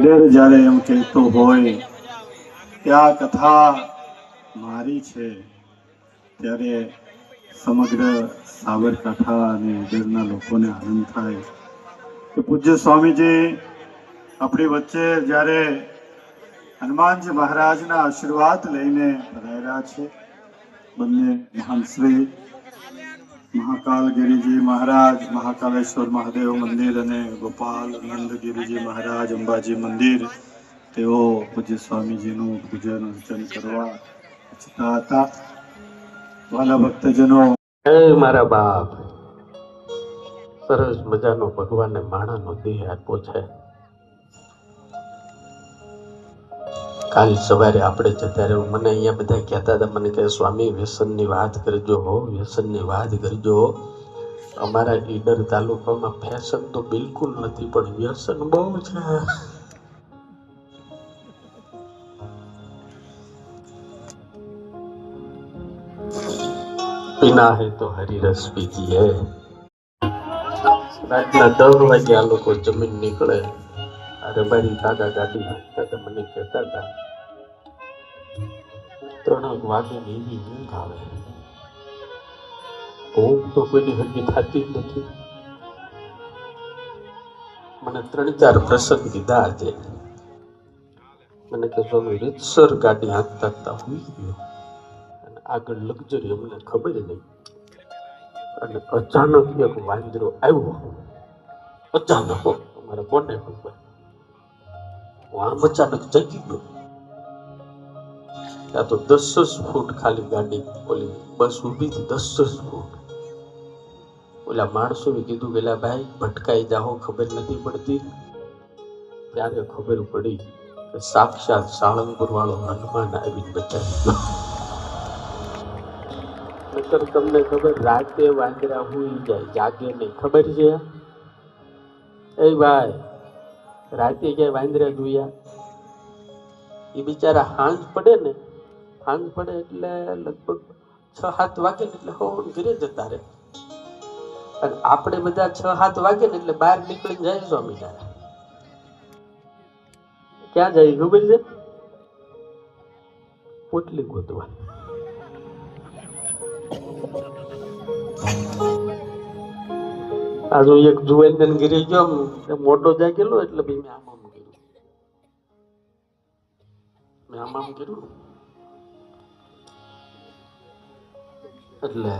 ઈડર જ્યારે એમ કહેતો હોય કે આ કથા મારી છે, ત્યારે સમગ્ર સાબરકાંઠા અને ઈડરના લોકોને આનંદ થાય કે પૂજ્ય સ્વામીજી આપણી વચ્ચે જ્યારે હનુમાનજી મહારાજના આશીર્વાદ લઈને પધાર્યા છે. બંને મહાન શ્રી મહાકાલગીરીજી મહારાજ, મહાકાલેશ્વર મહાદેવ મંદિર અને ગોપાલ નંદગીરીજી મહારાજ અંબાજી મંદિર, તેઓ પૂજ્ય સ્વામીજીનું પૂજન અર્ચન કરવા ઈચ્છતા હતા. વાલા ભક્તજનો, મારા બાપ, સરસ મજાનો ભગવાને માણાનો દેહ આપ્યો છે. કાલ સવારે આપણે જતા રહ્યું, મને અહીંયા બધા કહેતા હતા, મને કહે સ્વામી વ્યસનની વાત કરજો હો, વ્યસનની વાત કરજો. અમારા ઈડર તાલુકામાં ફેશન તો બિલકુલ નથી, પણ વ્યસન બહુ છે. પીના હે તો હરિરસ પીજીએ. રાતના 10 વાગે આ લોકો જમીન નીકળે. રબારી કાકા ગાડી હાંકતા મને કહેતા હતા 3 વાગે એવી ઊંઘ આવે. ઊંઘ તો કોઈની હરખી થતી જ નથી. મને 3-4 પ્રસંગ કીધા આજે. મને કે સ્વામી રીતસર ગાડી હાંકતા હોઈ ગયો અને આગળ લક્ઝરી અમને ખબર નહીં, અને અચાનક એક વાંદરો આવ્યો. અચાનક અમારે કોને ખબર, આમ અચાનક જગી ગયો. ત્યાં તો 10 ફૂટ ખાલી ગાડી, ઓલી બસ ઊભી હતી 10 ફૂટ. ઓલા માણસોએ કીધું કે ભાઈ ભટકાઈ જાઓ, ખબર નથી પડતી. ત્યારે ખબર પડી કે સાક્ષાત સાળંગપુર વાળો હનુમાન આવીને બચાવી ગયો. નકર તમને ખબર, રાતે વાંદરા હુઈ જાય, જાગે નહીં, ખબર છે? એ ભાઈ, રાતે ક્યાંય વાંદરા જોયા? એ બિચારા હાંજ પડે ને, હાંજ પડે એટલે લગભગ 6-7 વાગે ને એટલે હોન ઘરે જતા રહે. અને આપણે બધા 6-7 વાગે ને એટલે બહાર નીકળી જાય સ્વામિનારાયણ. ક્યાં જાય ખબર છે? પોટલી ગોતવા. આજુ એક જુવાન ઘરે ગયો, મોટો જાગેલો એટલે ભાઈ મેં આમ કર્યું, મેં આમ કર્યું એટલે